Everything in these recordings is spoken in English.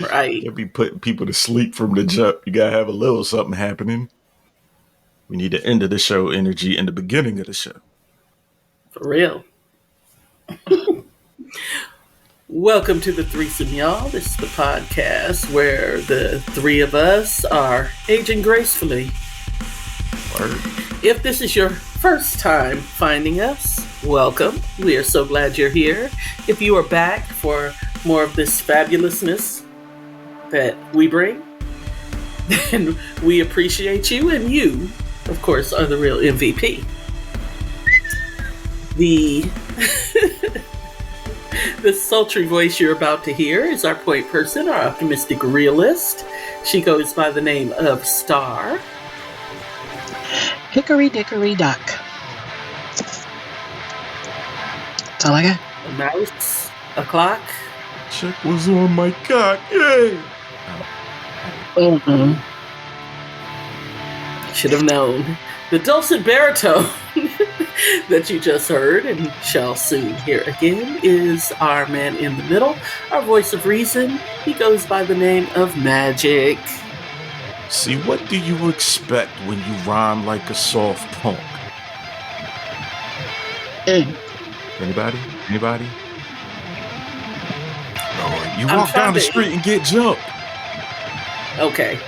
Right. Can't be putting people to sleep from the jump. You gotta have a little something happening. We need the end of the show energy and the beginning of the show. For real. Welcome to the threesome, y'all. This is the podcast where the three of us are aging gracefully. Word. If this is your first time finding us, welcome. We are so glad you're here. If you are back for more of this fabulousness that we bring, then we appreciate you, and you, of course, are the real MVP. The sultry voice you're about to hear is our point person, our optimistic realist. She goes by the name of Star. Hickory dickory dock. That's all I got. A mouse, a clock. Check was on my cock. Yay! Should have known. The dulcet baritone that you just heard and shall soon hear again is our man in the middle, our voice of reason. He goes by the name of Magic. See, what do you expect when you rhyme like a soft punk? Anybody? No, you walk down the street and get jumped. Okay.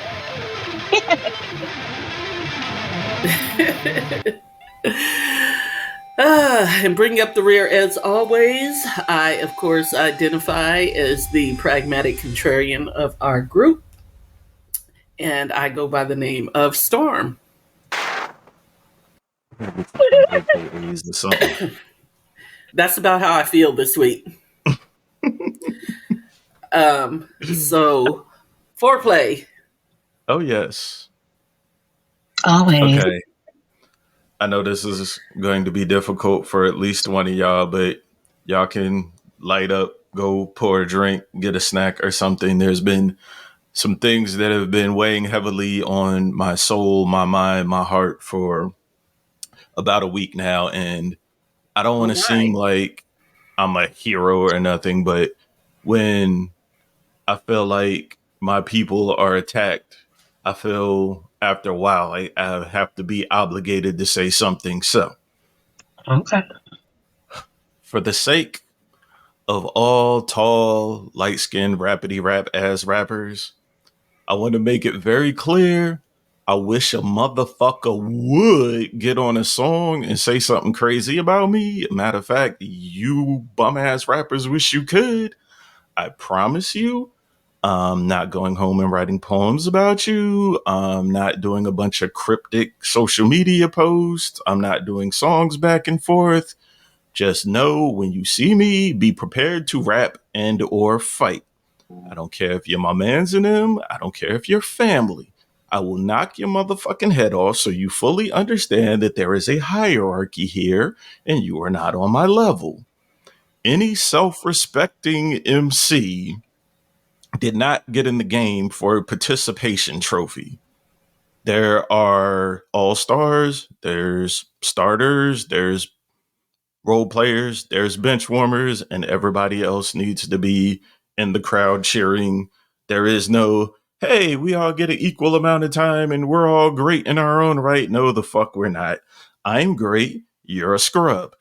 And bringing up the rear as always, I, of course, identify as the pragmatic contrarian of our group, and I go by the name of Storm. That's about how I feel this week. So, foreplay. Oh, yes. Always. Okay. I know this is going to be difficult for at least one of y'all, but y'all can light up, go pour a drink, get a snack or something. There's been some things that have been weighing heavily on my soul, my mind, my heart for about a week now. And I don't want to seem like I'm a hero or nothing, but when I feel like my people are attacked, I feel after a while I have to be obligated to say something. So, Okay. for the sake of all tall, light-skinned, rapidy rap ass rappers, I want to make it very clear. I wish a motherfucker would get on a song and say something crazy about me. Matter of fact, you bum ass rappers wish you could. I promise you, I'm not going home and writing poems about you. I'm not doing a bunch of cryptic social media posts. I'm not doing songs back and forth. Just know when you see me, be prepared to rap and or fight. I don't care if you're my mans in them. I don't care if you're family. I will knock your motherfucking head off so you fully understand that there is a hierarchy here and you are not on my level. Any self-respecting MC did not get in the game for a participation trophy. There are all-stars, there's starters, there's role players, there's bench warmers, and everybody else needs to be in the crowd cheering. There is no, hey, we all get an equal amount of time and we're all great in our own right. No, the fuck we're not. I'm great. You're a scrub.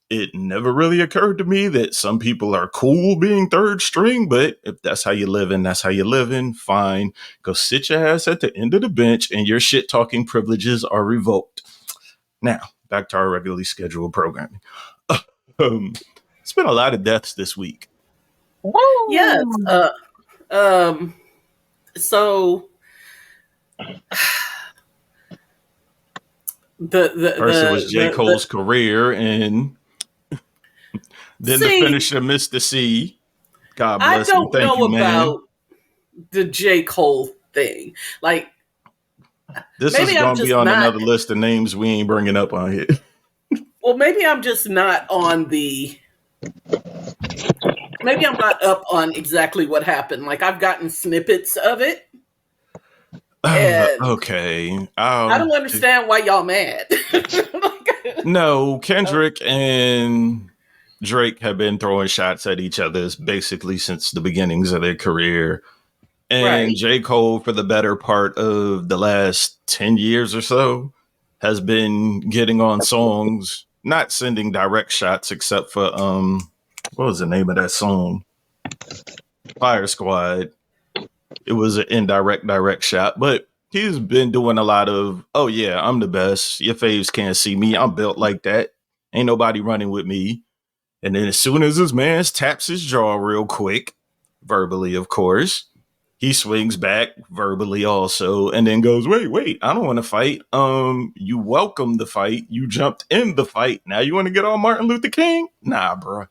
It never really occurred to me that some people are cool being third string, but if that's how you live in, that's how you live in, fine. Go sit your ass at the end of the bench and your shit talking privileges are revoked. Now, back to our regularly scheduled programming. It's been a lot of deaths this week. Woo! Yes. So the First, it was J. Cole's career, and then the finisher, Mr. C. God bless him. Thank you, man. I don't know about the J. Cole thing. Like, this is going to be on another list of names we ain't bringing up on here. Well, maybe I'm just not on maybe I'm not up on exactly what happened. Like, I've gotten snippets of it. Okay. I don't understand why y'all mad. No, Kendrick and Drake have been throwing shots at each other basically since the beginnings of their career. And Right. J. Cole, for the better part of the last 10 years or so, has been getting on songs, not sending direct shots except for what was the name of that song? Fire Squad. It was an indirect direct shot, but he's been doing a lot of, oh yeah, I'm the best. Your faves can't see me. I'm built like that. Ain't nobody running with me. And then as soon as his man taps his jaw real quick, verbally, of course, he swings back verbally also, and then goes, wait, I don't want to fight. You welcomed the fight. You jumped in the fight. Now you want to get on Martin Luther King? Nah, bro.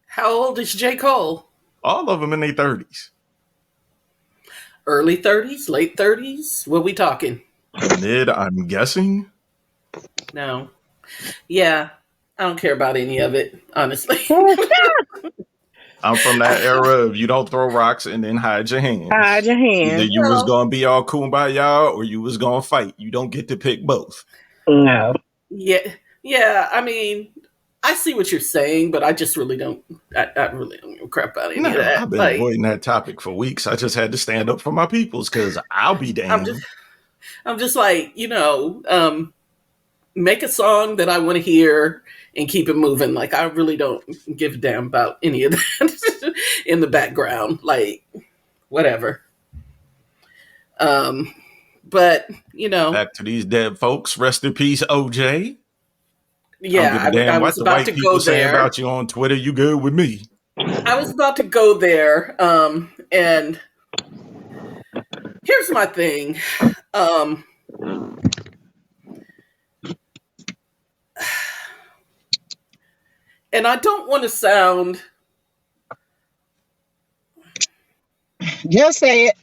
How old is J. Cole? All of them in their 30s. Early 30s, late 30s? What we talking? Mid, I'm guessing. No. Yeah, I don't care about any of it, honestly. I'm from that era of you don't throw rocks and then hide your hands. Hide your Either hands. you was going to be all kumbaya or you was going to fight. You don't get to pick both. No. Yeah. I mean, I see what you're saying, but I just really don't. I really don't give a crap about any of that. I've been avoiding that topic for weeks. I just had to stand up for my peoples because I'll be damned. I'm just like, make a song that I want to hear and keep it moving. Like, I really don't give a damn about any of that in the background. Like, whatever. But back to these dead folks. Rest in peace, OJ. Yeah, I don't give a damn what the white people say about you on Twitter. You good with me? I was about to go there, and here's my thing. And I don't want to sound... Just say it.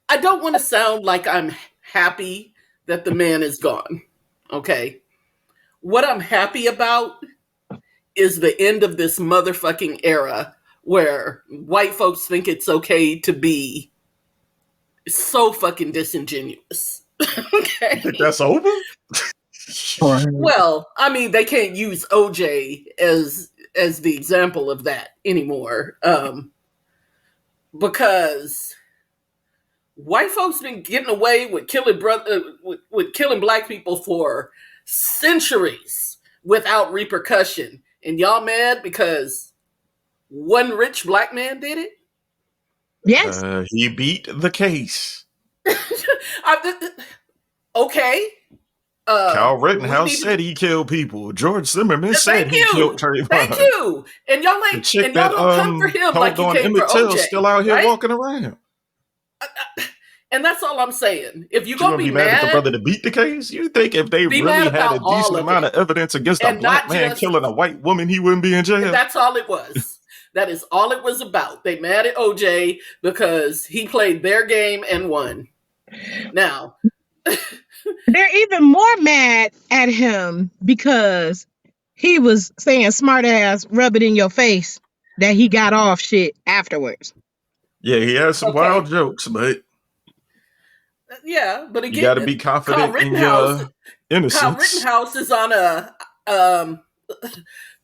I don't want to sound like I'm happy that the man is gone. Okay? What I'm happy about is the end of this motherfucking era where white folks think it's okay to be so fucking disingenuous. Okay? You think that's over? Well, I mean, they can't use OJ as the example of that anymore, because white folks been getting away with killing with killing black people for centuries without repercussion, and y'all mad because one rich black man did it? Yes. He beat the case. Okay. Kyle Rittenhouse said he killed people. George Zimmerman said he killed Trayvon. Thank you. And y'all ain't, the chick and y'all don't come for him like you came for OJ. Still out here right? walking around. And that's all I'm saying. If you're gonna be mad at the brother to beat the case, you think if they really had a decent amount of evidence against a black man killing a white woman, he wouldn't be in jail? That's all it was. That is all it was about. They mad at OJ because he played their game and won. Now, they're even more mad at him because he was saying smart ass, rub it in your face, that he got off shit afterwards. Yeah, he has some wild jokes, but yeah, but again, you got to be confident in your innocence. Kyle Rittenhouse is on a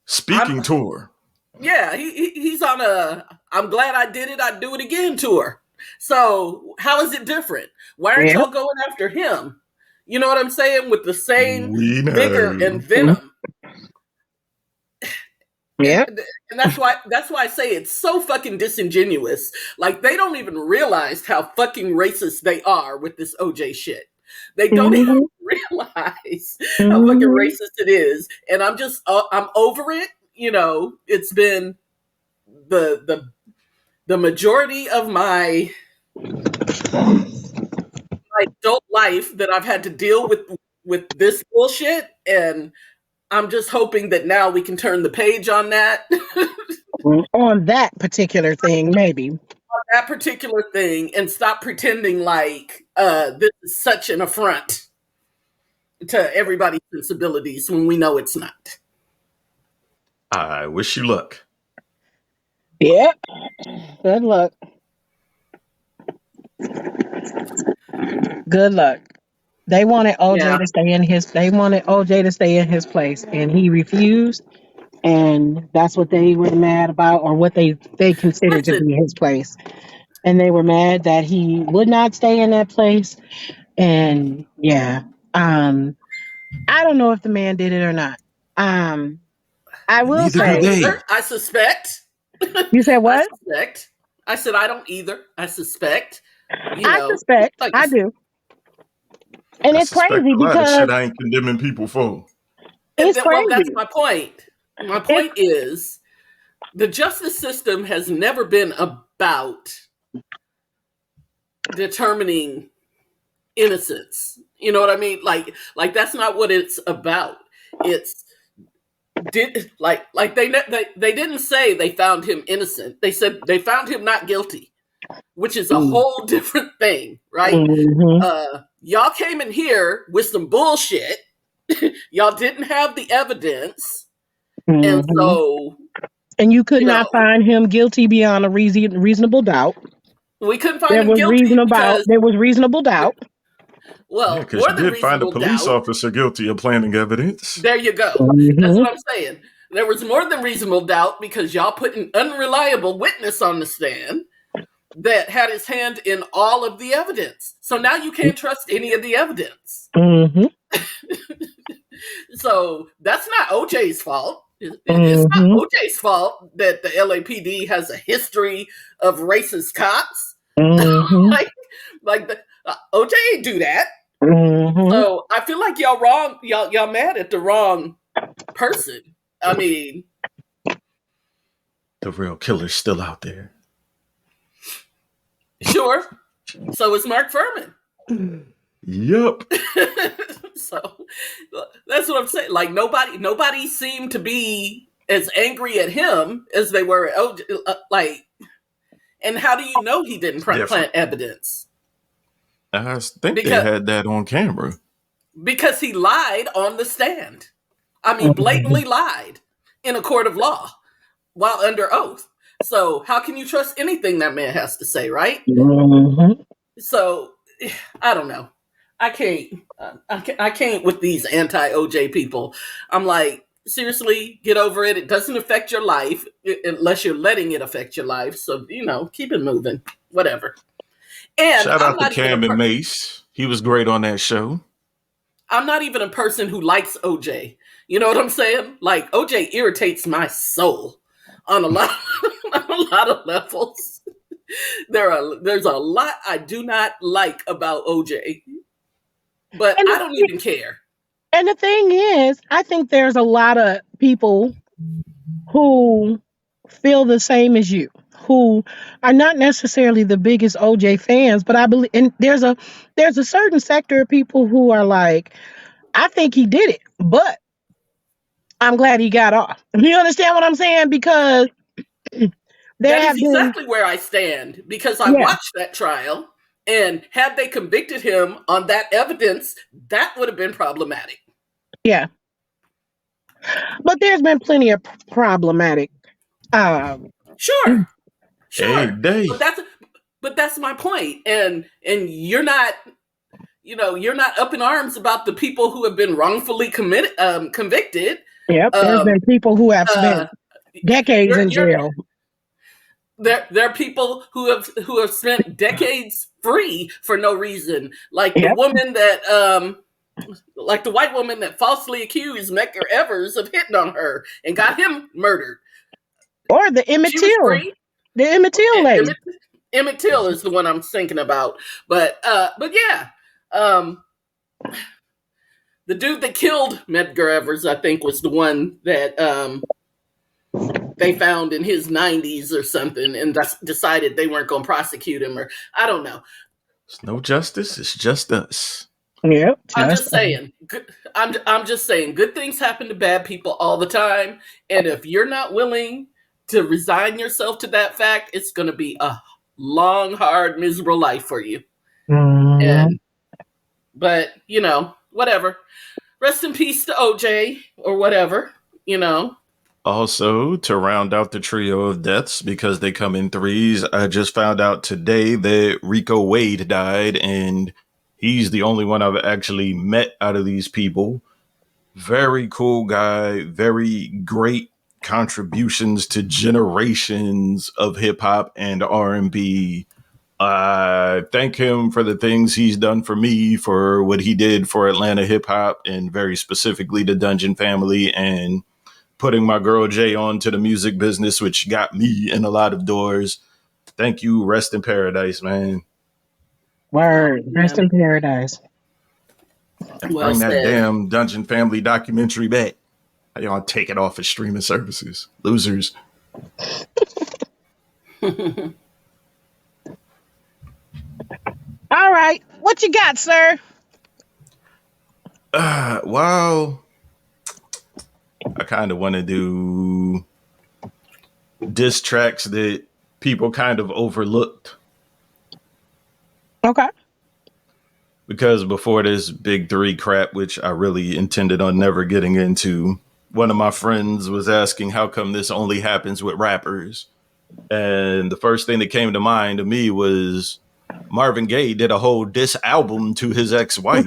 speaking tour. Yeah, he's on a I'm glad I did it, I'd do it again tour. So how is it different? Why aren't y'all going after him? You know what I'm saying? With the same vigor and venom. Yeah. And that's why I say it's so fucking disingenuous. Like, they don't even realize how fucking racist they are with this OJ shit. They don't even realize how fucking racist it is. And I'm just I'm over it. It's been the majority of my adult life that I've had to deal with this bullshit, and I'm just hoping that now we can turn the page on that. On that particular thing, maybe. On that particular thing, and stop pretending like this is such an affront to everybody's sensibilities when we know it's not. I wish you luck. Yep. Good luck. Good luck. They wanted OJ to stay in his. They wanted OJ to stay in his place, and he refused. And that's what they were mad about, or what they considered to be his place. and they were mad that he would not stay in that place. And yeah, um, I don't know if the man did it or not. Um, I will Neither I do don't say, they. either. I suspect. you said I what? suspect. I said I don't either. I suspect. You I know, suspect, like I do, and I it's suspect crazy a lot of because shit I ain't condemning people for. and it's that, well, that's crazy. my point. My It's point is the justice system has never been about determining innocence. You know what I mean? Like that's not what it's about. It's did like they didn't say they found him innocent. They said they found him not guilty, which is a mm, whole different thing, right? mhm, Y'all came in here with some bullshit. Y'all didn't have the evidence, and mhm. so And you could you not know find him guilty beyond a reasonable doubt. we couldn't find him guilty because, There was reasonable doubt. Yeah, well, because more you than did find a reasonable police doubt. officer guilty of planting evidence. There you go. That's Hmm. what I'm saying. There was more than reasonable doubt because y'all put an unreliable witness on the stand that had his hand in all of the evidence. So now you can't trust any of the evidence. Hmm. So that's not OJ's fault. It's not Hmm. OJ's fault that the LAPD has a history of racist cops. Hmm. like, OJ ain't do that. Hmm. So I feel like y'all wrong. Y'all mad at the wrong person. I mean, The real killer's still out there. sure. So is Mark Furman. Yup. So that's what I'm saying. Like nobody seemed to be as angry at him as they were at OJ. Like, and how do you know he didn't It's different. plant evidence? I think they Because had that on camera. he lied on the stand. I mean, Hmm. blatantly lied in a court of law while under oath. So how can you trust anything that man has to say, right? Hmm. So I don't know. I can't. I can't with these anti OJ people. I'm like, seriously, get over it. It doesn't affect your life unless you're letting it affect your life. So keep it moving. Whatever. And Shout out to Cam and Mace. He was great on that show. I'm not even a person who likes OJ. You know what I'm saying? Like OJ irritates my soul on a lot on a lot of levels. There's a lot I do not like about OJ, but And I don't even care. the thing is, I think there's a lot of people who feel the same as you, who are not necessarily the biggest OJ fans, but I believe, and there's a certain sector of people who are like, I think he did it, but I'm glad he got off. You understand what I'm saying? Because there That is have been, exactly where I stand because I yeah, watched that trial, and had they convicted him on that evidence, that would have been problematic. yeah, but there's been plenty of problematic. Um, Sure, Hey, sure, day. but that's my point, and you're not up in arms about the people who have been wrongfully convicted. yep, there's Um, been people who have uh, spent decades in you're jail. there are people who have spent decades free for no reason, Yep, like the white woman that falsely accused Medgar Evers of hitting on her and got him murdered. or the Emmett She was Till, free. the Emmett Till lady. Emmett Till is the one I'm thinking about, but yeah, um, the dude that killed Medgar Evers, I think, was the one that they found in his 90s or something, and decided they weren't going to prosecute him, or I don't know. It's no justice. It's just us. Yep, I'm just just saying. I'm just saying. Good things happen to bad people all the time, and if you're not willing to resign yourself to that fact, it's going to be a long, hard, miserable life for you. mm, And but whatever. Rest in peace to OJ or whatever. You know. Also, to round out the trio of deaths, because they come in threes, I just found out today that Rico Wade died, and he's the only one I've actually met out of these people. Very cool guy, very great contributions to generations of hip hop and R&B. I thank him for the things he's done for me, for what he did for Atlanta hip hop, and very specifically the Dungeon family, and putting my girl Jay on to the music business, which got me in a lot of doors. Thank you. Rest in paradise, man. Oh, Word. Rest man. in paradise. Well Bring that said. damn Dungeon family documentary back. How y'all take it off of streaming services? Losers. All right. What you got, sir? Well, I kind of want to do diss tracks that people kind of overlooked. Okay. Because before this big three crap, which I really intended on never getting into, one of my friends was asking how come this only happens with rappers. And the first thing that came to mind to me was Marvin Gaye did a whole diss album to his ex-wife.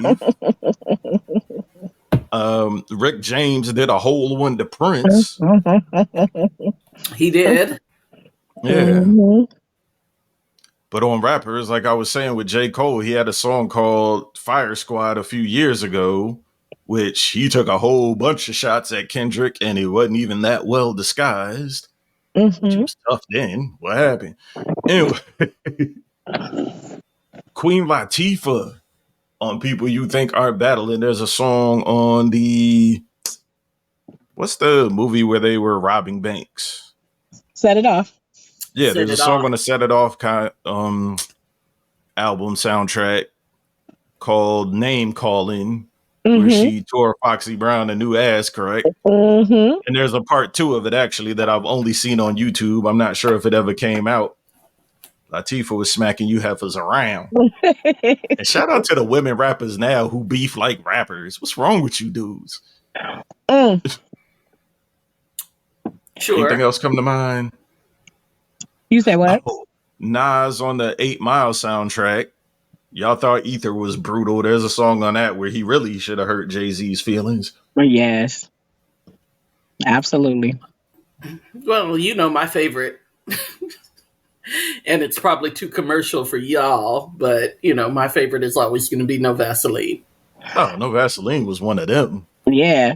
Rick James did a whole one to Prince. He did. Yeah. But on rappers, like I was saying with J. Cole, he had a song called Fire Squad a few years ago, which he took a whole bunch of shots at Kendrick, and it wasn't even that well disguised, which Mm-hmm. was tough then. What happened? Anyway, Queen Latifah on People You Think Aren't Battling. There's a song on what's the movie where they were robbing banks? Set it off. Yeah, Set there's a it song off. on the Set It Off album soundtrack called Name Calling, where Mm-hmm. she tore Foxy Brown a new ass, correct? Mm-hmm. And there's a part two of it actually that I've only seen on YouTube. I'm not sure if it ever came out. Latifah was smacking you heifers around. And shout out to the women rappers now who beef like rappers. What's wrong with you dudes? Anything Sure. else come to mind? You said what? Oh, Nas on the 8 Mile soundtrack. Y'all thought Ether was brutal. There's a song on that where he really should have hurt Jay-Z's feelings. Yes, absolutely. Well, you know my favorite, and it's probably too commercial for y'all, but my favorite is always going to be No Vaseline. Oh, No Vaseline was one of them. Yeah.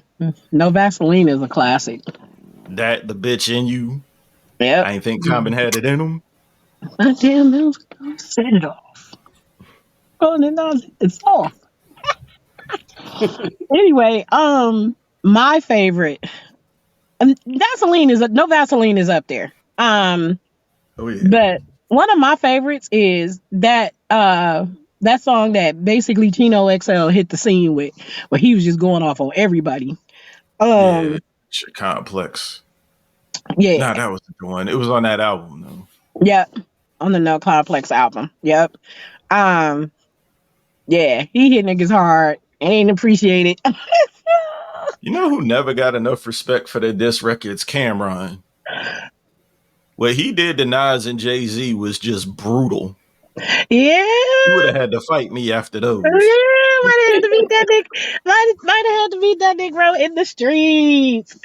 No Vaseline is a classic. That, the bitch in you. Yep. I ain't think Common had it in him. My damn nose set it off. Oh, and then it's off. Anyway, my favorite Vaseline is no Vaseline is up there. Oh yeah. But one of my favorites is that song that basically Chino XL hit the scene with, where he was just going off on everybody. Yeah. Shit complex. Yeah, Nah, that wasn't the one. It was on that album though. yep, on the No Complex album. Yep. Um, yeah, he hit niggas hard and ain't appreciated. You know who never got enough respect for their diss records? Cameron. What he did to Nas and Jay-Z was just brutal. Yeah. You would have had to fight me after Yeah, those. might have had to beat that nigga. Might have had to beat that nigga in the streets.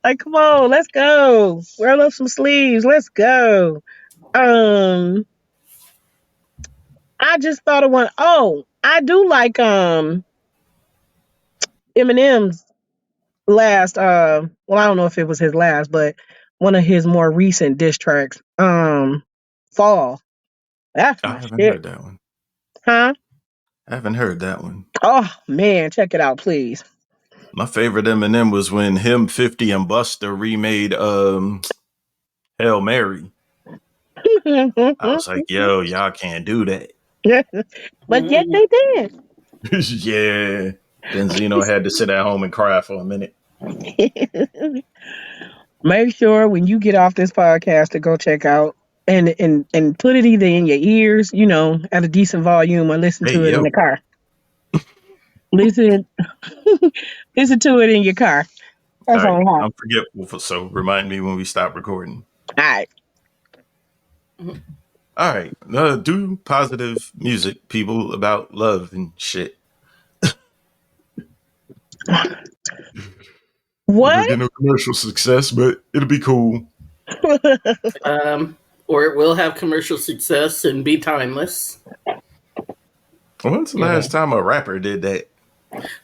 Like, come on, let's go. Roll up some sleeves. Let's go. Um, I just thought of one. Oh, I do like Eminem's last. Well, I don't know if it was his last, but one of his more recent diss tracks. Fall. That's I my haven't shit. heard that one. Huh? I haven't heard that one. Oh man, check it out, please. My favorite Eminem was when him, 50, and Busta remade Hail Mary. I was like, yo, y'all can't do that. But yet they did. Yeah. Benzino had to sit at home and cry for a minute. Make sure when you get off this podcast to go check out and put it either in your ears, at a decent volume, or listen Hey, to it in the yo. car. Listen, listen to it in your car. All That's right. all I have. I'm forgetful, so remind me when we stop recording. All right. All right. Do positive music, people, about love and shit. Never What? get no commercial success, but it'll be cool. Um, or it will have commercial success and be timeless. When's the last time a rapper did that?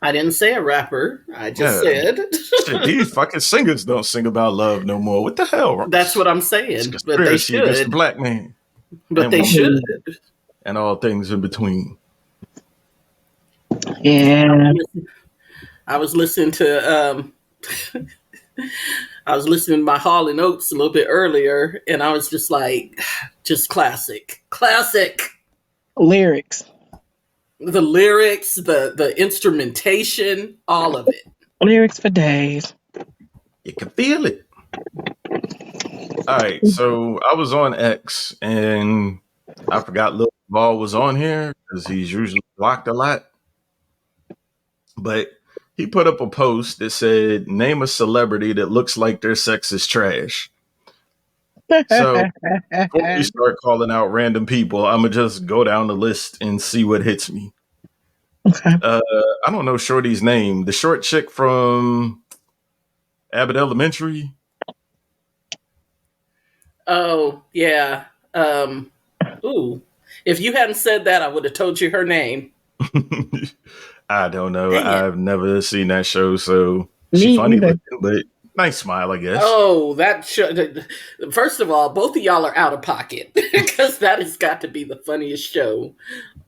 I didn't say a rapper. I just Yeah. said. Shit, these fucking singers don't sing about love no more. What the hell? That's what I'm It's saying. But they conspiracy against the should. black man But and they woman should. and all things in between. Yeah. I was listening to I was listening to my Hall and Oates a little bit earlier, and I was just like, just classic. Lyrics. The lyrics, the instrumentation, all of it. Lyrics for days. You can feel it. All right, so I was on X and I forgot Lil Ball was on here because he's usually blocked a lot. But he put up a post that said, "Name a celebrity that looks like their sex is trash." So before we start calling out random people, I'm gonna just go down the list and see what hits me. Okay. I don't know Shorty's name. The short chick from Abbott Elementary. Oh, yeah. Ooh. If you hadn't said that, I would have told you her name. I don't know. Dang it. I've never seen that show, so Me she funny either. looking, but nice smile, I guess. Oh, that show. First of all, both of y'all are out of pocket because that has got to be the funniest show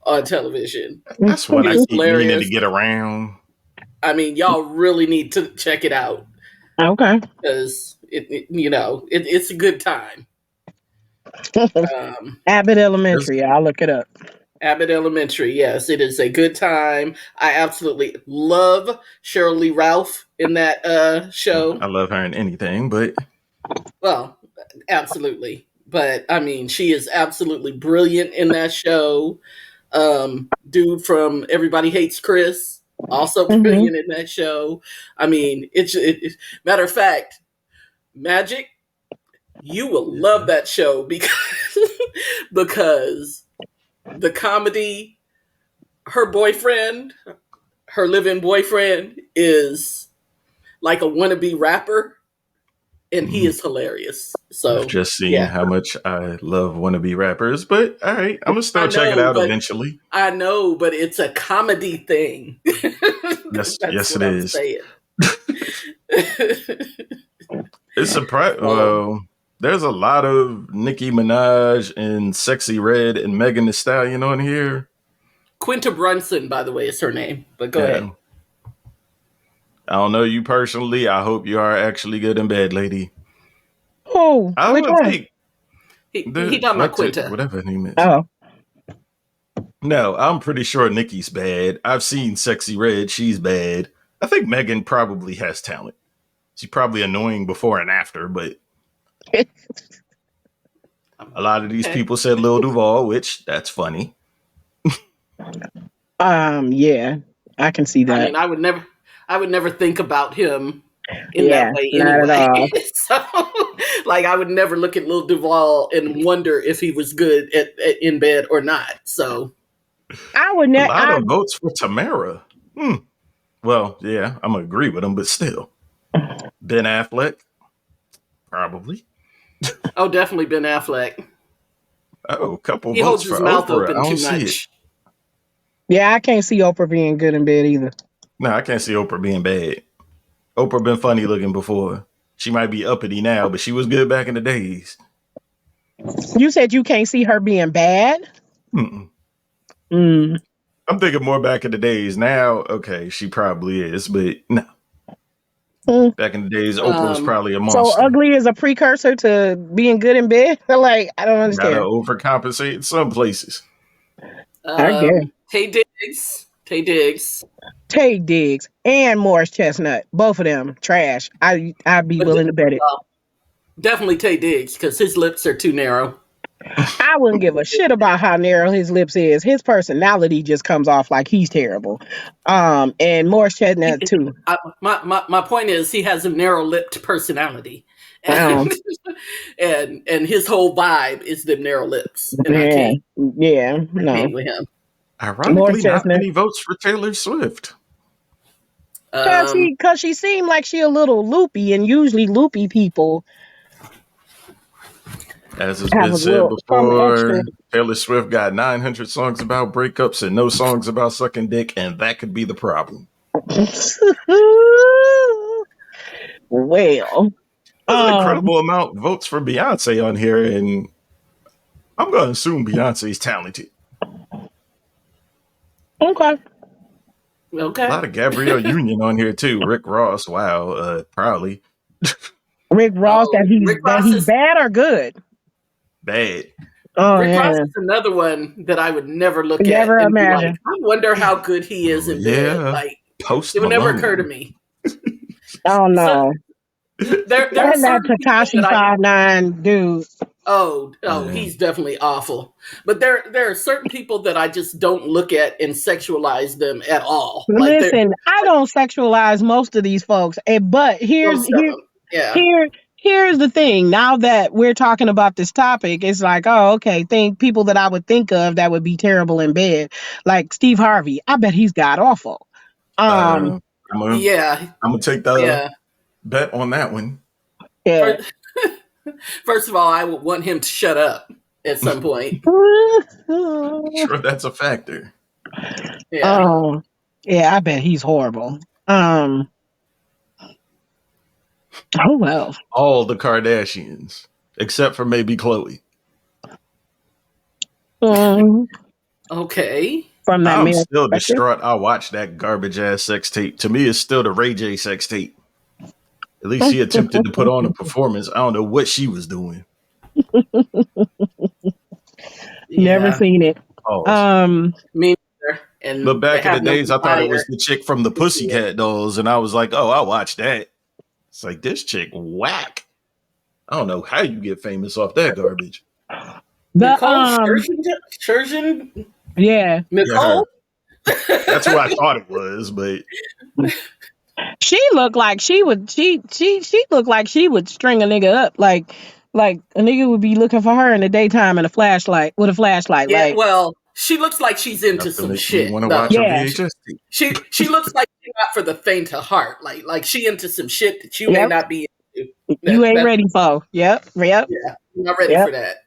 on television. That's what I It's keep meaning to hilarious. get around. I mean, y'all really need to check it out Okay. because it's a good time. Abbott Elementary. I'll look it up. Abbott Elementary, yes, it is a good time. I absolutely love Cheryl Lee Ralph in that show. I love her in anything, but Well, absolutely. But I mean, she is absolutely brilliant in that show. Dude from Everybody Hates Chris, also brilliant in that show. I mean, matter of fact, Magic, you will love that show because the comedy, her live-in boyfriend is like a wannabe rapper, and he is hilarious. So I've just seen how much I love wannabe rappers. But all right, I'm gonna still check it out eventually. I know, but it's a comedy thing. Yes, That's yes, what it I'm is. saying. It's surprising. Well, there's a lot of Nicki Minaj and Sexy Red and Megan Thee Stallion on here. Quinta Brunson, by the way, is her name. But go ahead. I don't know you personally. I hope you are actually good in bed, lady. Oh, which one? He talking about Quinta. Whatever her name is. Oh. No, I'm pretty sure Nicki's bad. I've seen Sexy Red. She's bad. I think Megan probably has talent. She's probably annoying before and after, but a lot of these people said Lil Duval, which that's funny. Yeah, I can see that. I mean, I would never think about him in that way not anyway. at all. So, like, I would never look at Lil Duval and wonder if he was good in bed or not. So, I would A never. lot of votes for Tamara. Well, yeah, I'm gonna agree with him, but still, Ben Affleck, probably. oh, definitely Ben Affleck. Oh, a couple He votes holds his for mouth Oprah. I open don't too see it. much. Yeah, I can't see Oprah being good in bed either. No, I can't see Oprah being bad. Oprah been funny looking before. She might be uppity now, but she was good back in the days. You said you can't see her being bad? Mm-mm. Mm. I'm thinking more back in the days. Now, okay, she probably is, but no. Back in the days, Oprah was probably a monster. So ugly is a precursor to being good in bed? Like, I don't understand. Gotta overcompensate in some places. I guess. Tay Diggs. Tay Diggs and Morris Chestnut, both of them trash. I'd be willing to bet it. Definitely Tay Diggs because his lips are too narrow. I wouldn't give a shit about how narrow his lips is. His personality just comes off like he's terrible. And Morris Chestnut too. My point is he has a narrow-lipped personality, and his whole vibe is them narrow lips. And I can't with him. Ironically, not many votes for Taylor Swift. Because she seemed like she a little loopy, and usually loopy people As has Have been a said little some extra. before, Taylor Swift got 900 songs about breakups and no songs about sucking dick, and that could be the problem. Well, There's an um, incredible amount of votes for Beyonce on here, and I'm going to assume Beyonce's talented. okay. A Okay. lot of Gabrielle Union on here too. Rick Ross, wow, probably Rick Ross, Oh, that he's bad or good? bad. Oh Rick Ross yeah, is another one that I would never look at never and be like, imagine. I wonder how good he is Oh in bed. yeah, Like Post it would never occur to Malone. me. Oh So no, there are and that certain people that Takashi I 59 dude. Man. he's definitely awful. But there are certain people that I just don't look at and sexualize them at all. Like they're Listen, I like don't sexualize most of these folks, but most of them. Yeah. here here's the thing. Now that we're talking about this topic, it's like, oh, okay, think people that I would think of that would be terrible in bed, like Steve Harvey. I bet he's god awful. Um, Uh, I'm gonna Yeah. I'm gonna take the Yeah. bet on that one. yeah. First, first of all, I would want him to shut up at some point. Sure, that's a factor. Yeah. Oh, yeah, I bet he's horrible. Um, who else? All the Kardashians, except for maybe Chloe. Um, Okay. from that I'm male still perspective. distraught. I watched that garbage ass sex tape. To me, it's still the Ray J sex tape. At least she attempted to put on a performance. I don't know what she was doing. Never Yeah. seen it. Pause. Um, Me neither. But And I back in the have no days, I thought it was desire the chick from the to see it. Pussycat Dolls, and I was like, "Oh, I'll watch that." It's like this chick whack. I don't know how you get famous off that garbage. the Nicole Sturgeon yeah, Yeah, her. Nicole? That's who I thought it was, but she looked like she would. She looked like she would string a nigga up. Like a nigga would be looking for her in the daytime in a flashlight with a flashlight. Yeah, Like well, she looks like she's into enough to some make me shit want to watch though. a yeah, VHS tape. She looks like she's not for the faint of heart. Like she into some shit that you may yep. not be into. You ain't That's ready for. Yep, yep, yeah, I'm not ready yep, for that.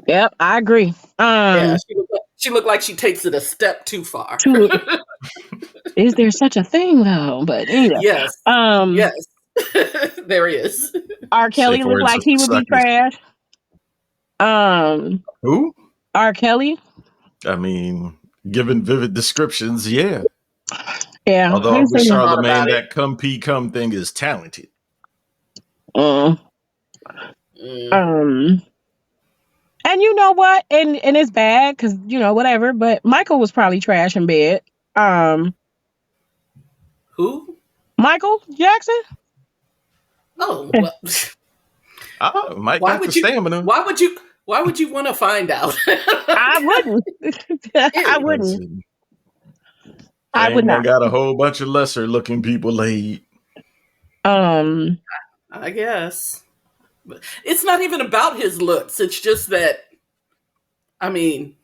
yep. I agree. Yeah, she looked like she takes it a step too far. To is there such a thing though? But anyway, Yes, um, yes, there is. R. Kelly Safe looked words like of he would be suckers. trash. Um, Who? R. Kelly. I mean, given vivid descriptions, yeah. Yeah, Although I with seen him. Thought Charlemagne, about it. that come pee come thing is talented. Mm. Mm. Um, and you know what? And it's bad because whatever. But Michael was probably trash in bed. Um, Who? Michael Jackson. Oh, well, Mike why got the would you? stamina. Why would you? Why would you want to find out? I wouldn't. I Ew. wouldn't. Listen, I would Fame done not. got a whole bunch of lesser looking people laid. Um, I guess. But it's not even about his looks. It's just that, I mean,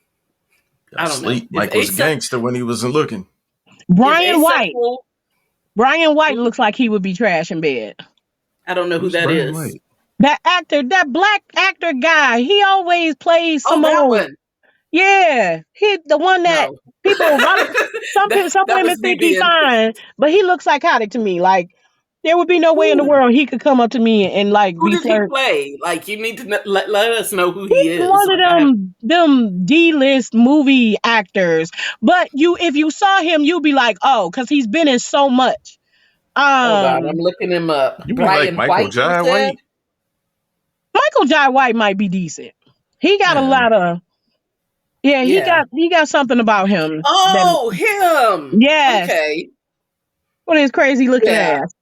I don't know. Sleep. Mike was a gangster when he wasn't looking. If Brian White. asexual, Brian White looks like he would be trash in bed. I don't know who Who's that Brian is. White? That actor, that black actor guy, he always plays Oh, some that old. one. Yeah, he the one that No. people a lot of some That women was me think he being. fine, but he looks psychotic to me. Like there would be no way in the Who? world he could come up to me and like Who be did he flirt. play? Like, you need to let us know who he He's is. one of Like, I have. them D-list movie actors. But if you saw him, you'd be like, oh, because he's been in so much. Hold on, I'm Um, looking him up. You mean like Brian Michael White, you Jai said? White? Michael Jai White might be decent. He got a Yeah. lot of yeah. Yeah. He got something about him that Oh, him. yes, Okay. with his crazy looking Yeah. ass.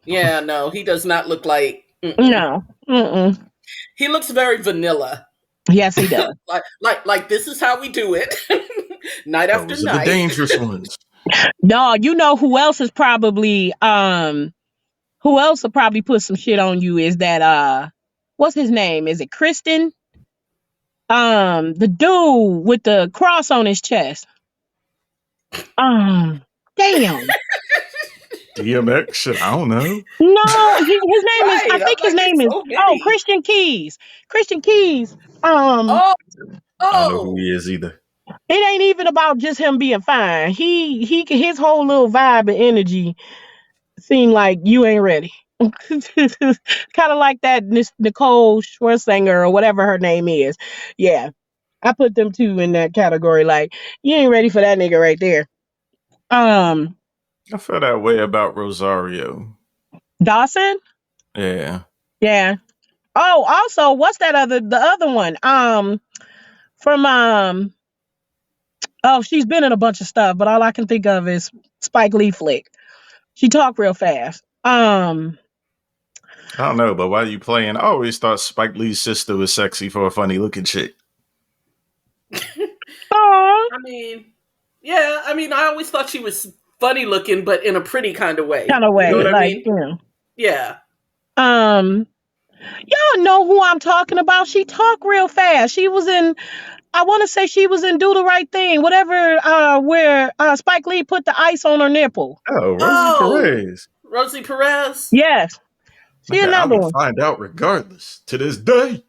Yeah. No, he does not look like. Mm-mm. No, mm-mm. He looks very vanilla. Yes, he does. Like this is how we do it, night after Those are the night. dangerous ones. No, you know who else is probably who else will probably put some shit on you is that what's his name? Is it Kristen? The dude with the cross on his chest. Damn. DMX? Shit, I don't know. No, his name is. I Right. I'm think his like, name it's is. so Oh, many. Christian Keys. Christian Keys. Um, Oh, I don't know who oh. he is either. it ain't even about just him being fine. His whole little vibe and energy seem like you ain't ready. Kind of like that Nicole Schwarzenegger or whatever her name is. Yeah, I put them two in that category. Like you ain't ready for that nigga right there. Um, I feel that way about Rosario. Dawson. Yeah. Yeah. Oh, also, what's the other one? From oh, she's been in a bunch of stuff, but all I can think of is Spike Lee flick. She talk real fast. I don't know, but while you playing, I always thought Spike Lee's sister was sexy for a funny looking chick. Oh, I mean, yeah. I mean, I always thought she was funny looking, but in a pretty kind of way. kind of You know way, what I like mean? you know. Yeah. Um, y'all know who I'm talking about. She talk real fast. She was in. I want to say she was in Do the Right Thing, whatever. Where Spike Lee put the ice on her nipple. Oh, Rosie Oh, Perez. Rosie Perez. Yes, she Nigga, another I'ma one. find out regardless. To this day.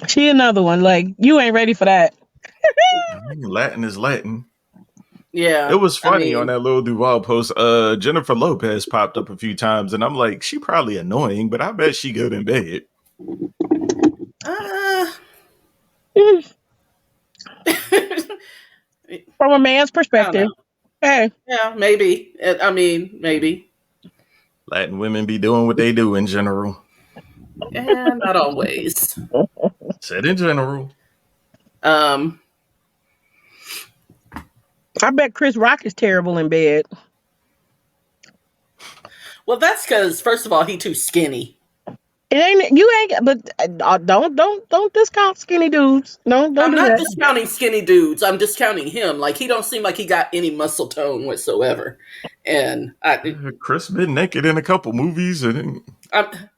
She another one. Like you ain't ready for that. Latin is Latin. It Yeah. was I funny on mean, that little Duval post. Jennifer Lopez popped up a few times, and I'm like, she probably annoying, but I bet she good in bed. uh, Mm, I from a man's don't perspective. know. Hey, Yeah, maybe. I mean, maybe. Latin women be doing what they do in general. Yeah, not always. Said in general. Um, I bet Chris Rock is terrible in bed. well, that's because first of all, he too skinny. It ain't you ain't. But don't discount skinny dudes. Don't I'm do not that. discounting skinny dudes. I'm discounting him. Like he don't seem like he got any muscle tone whatsoever. And Chris been naked in a couple movies, and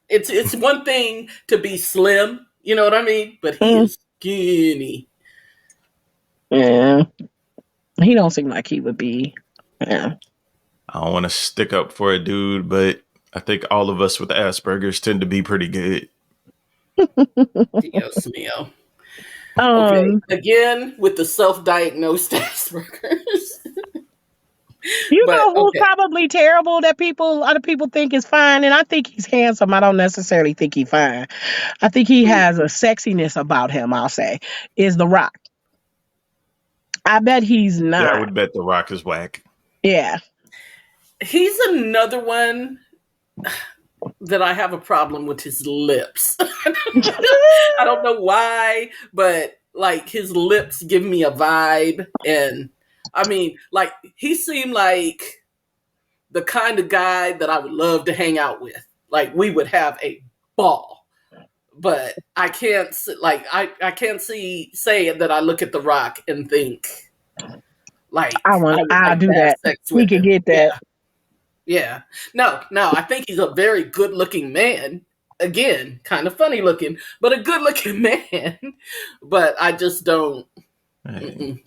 it's one thing to be slim, you know what I mean? But he Mm, is skinny. yeah, he don't seem like he would be. Yeah. I don't want to stick up for a dude, but I think all of us with Asperger's tend to be pretty good. Dios mío. Okay, Um, again with the self-diagnosed Asperger's. you But know who's okay, probably terrible that other people think is fine, and I think he's handsome. I don't necessarily think he's fine. I think he who? has a sexiness about him. I'll say is The Rock. I bet he's Yeah, I not. would bet The Rock is whack. Yeah. He's another one that I have a problem with his lips. I don't know why, but like his lips give me a vibe. And I mean, like he seemed like the kind of guy that I would love to hang out with. Like we would have a ball. But I can't like I can't say that I look at The Rock and think like I would I'll like to do have that. sex We with could him. get Yeah. that. Yeah. No, I think he's a very good looking man. Again, kind of funny looking, but a good looking man. But I just don't. Hey, Mm-mm.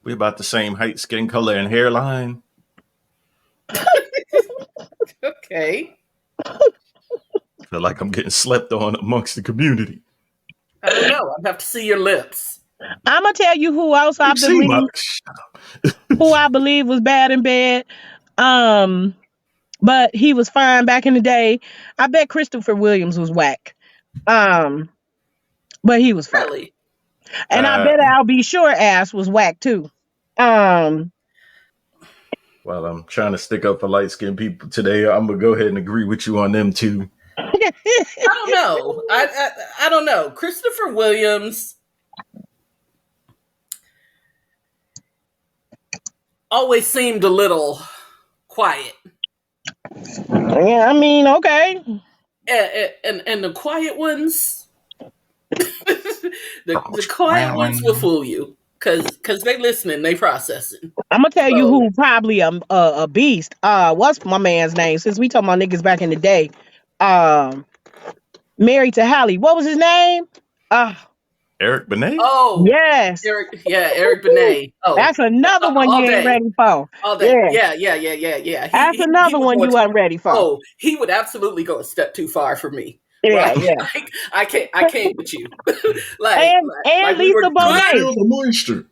we about the same height, skin color, and hairline. Okay. Feel like I'm getting slept on amongst the community. I don't know. I'd have to see your lips. I'm gonna tell you who else I You see my believe was bad in bed. Um, but he was fine back in the day. I bet Christopher Williams was whack. Um, but he was fine. Really? And I uh, bet I'll be sure ass was whack too. Um, While I'm trying to stick up for light skinned people today, I'm gonna go ahead and agree with you on them too. I don't know. I don't know. Christopher Williams always seemed a little quiet. yeah, I mean, okay. And the quiet ones, the quiet ones will fool you because they listening, they processing. I'm gonna tell you So who probably a beast. What's my man's name? Since we talking about niggas back in the day, married to Halle. What was his name? Uh Eric Benet? Oh, Yes. Eric Benet. Oh, That's another one all you ain't day. ready for. All day. Yeah. Yeah. That's He another would one go. you wasn't ready for. Oh, he would absolutely go a step too far for me. Yeah, Like, yeah. I can't with you. And We Lisa were Gotta good. Bonet. feel the moisture.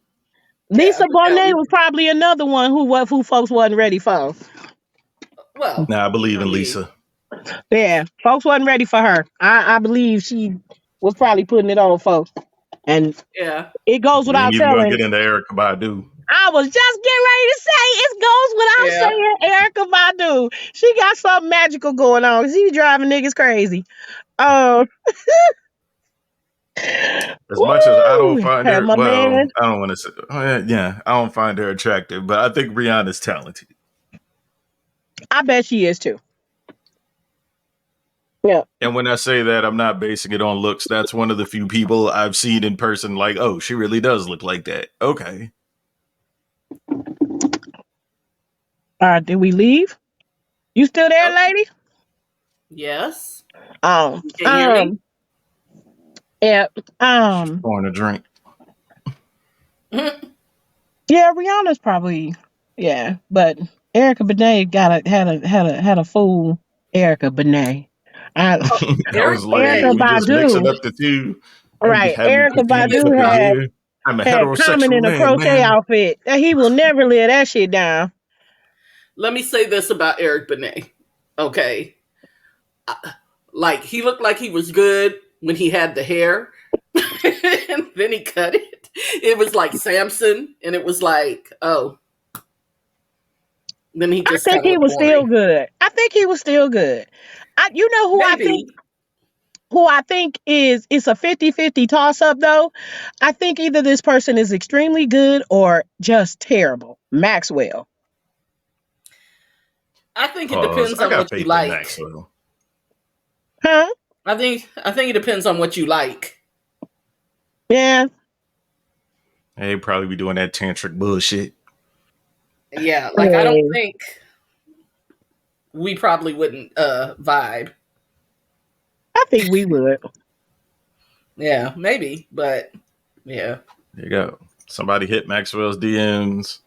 Yeah, Lisa but yeah, Bonet was probably another one who folks wasn't ready for. well, Nah, I believe I in mean, Lisa. Yeah, folks wasn't ready for her. I believe she was probably putting it on folks. And yeah, it goes We ain't without even gonna telling. get into Erica Badu. I was just getting ready to say it goes yeah. without saying Erica Badu. She got something magical going on. She be driving niggas crazy. Uh, As much as I don't woo! find Had her, my well, man. I don't want to say, yeah, I don't find her attractive, but I think Rihanna's talented. I bet she is too. Yeah. And when I say that, I'm not basing it on looks. That's one of the few people I've seen in person like, oh, she really does look like that. Okay. All right, did we leave? You still there, Yep. lady? Yes. Um, You can hear me? um, yeah, um, Pouring a drink. yeah, Rihanna's probably yeah, but Erica Benet had a fool Erica Benet. I, I Eric was like, Erica Benet. we just mixing Badu, up the two. You right? have me Erica confused Badu for the Yeah. year. I'm a had Common heterosexual in a man, crochet man. outfit. He will never let that shit down. Let me say this about Eric Benet. Okay. Like, he looked like he was good when he had the hair, and then he cut it. It was like Samson, and it was like, oh, then he I just think kind of he looked was still boring. good. I think he was still good. You know Maybe. who I think is it's a 50-50 toss up though. I think either this person is extremely good or just terrible. Maxwell. I think it Pause. depends I on got what you faith in like. Maxwell. Huh? I think it depends on what you like. Yeah. Hey, probably be doing that tantric bullshit. Yeah, like I don't Yeah. think we probably wouldn't vibe. I think we would. Yeah, maybe, but yeah. There you go. Somebody hit Maxwell's DMs.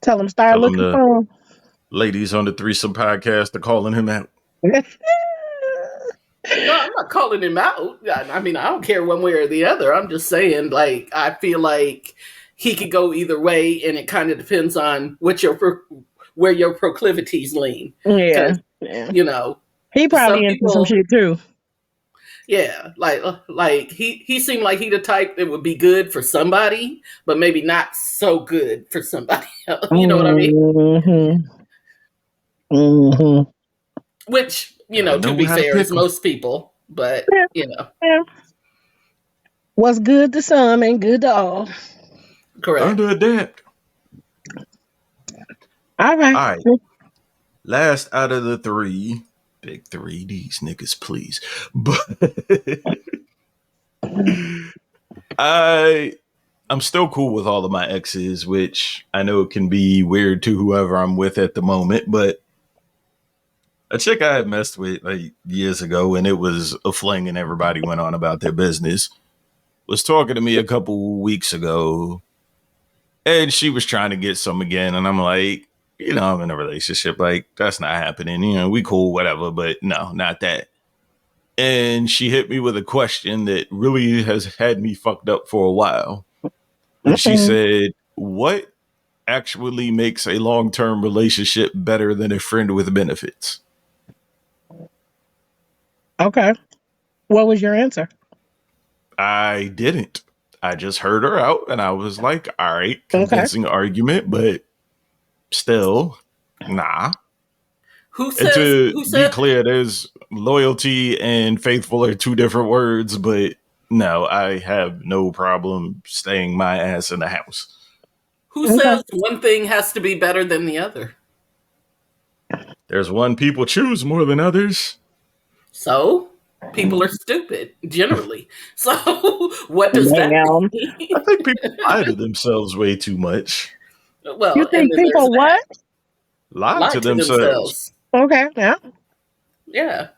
Tell him start Tell them looking the for him. ladies on the threesome podcast are calling him out. No, I'm not calling him out. I mean, I don't care one way or the other. I'm just saying, like, I feel like he could go either way, and it kind of depends on where your proclivities lean. Yeah. Because Yeah. you know, He some probably into some people, shit too. yeah, like he seemed like he the type that would be good for somebody, but maybe not so good for somebody else. You know what I mean? Mm-hmm. Mm-hmm. Which, Gotta to know be how to fair, is pick them. most people. But Yeah, yeah. What's good to some ain't good to all. Learn correct. to adapt. All right. All right. Last out of the three. Big three, these niggas, please. But I I'm still cool with all of my exes, which I know can be weird to whoever I'm with at the moment, but a chick I had messed with like years ago and it was a fling and everybody went on about their business was talking to me a couple weeks ago and she was trying to get some again and I'm like, I'm in a relationship, like that's not happening. We cool, whatever, but no, not that. And she hit me with a question that really has had me fucked up for a while. And she Mm-mm. said, what actually makes a long-term relationship better than a friend with benefits? Okay. What was your answer? I didn't. I just heard her out and I was like, all right, Okay. convincing argument, but still, nah. Who And says? to Who be said? clear, there's loyalty and faithful are two different words, but no, I have no problem staying my ass in the house. Who Okay. says one thing has to be better than the other? There's one people choose more than others. So people are stupid generally. So what does that Damn. I mean? think people lie to themselves way too much. You Well, and think then there's people that. what? Lie Lie to to themselves. themselves. Okay. Yeah. Yeah.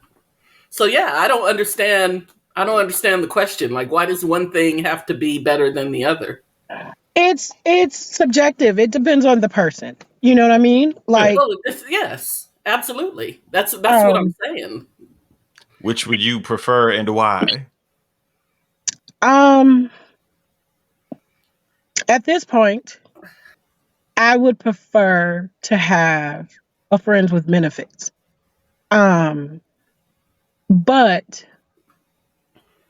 So yeah, I don't understand. I don't understand the question. Like, why does one thing have to be better than the other? It's subjective. It depends on the person. You know what I mean? Yeah. Like, Well, yes, absolutely. That's what I'm um, saying. Which would you prefer and why? um, at this point, I would prefer to have a friends with benefits. Um, but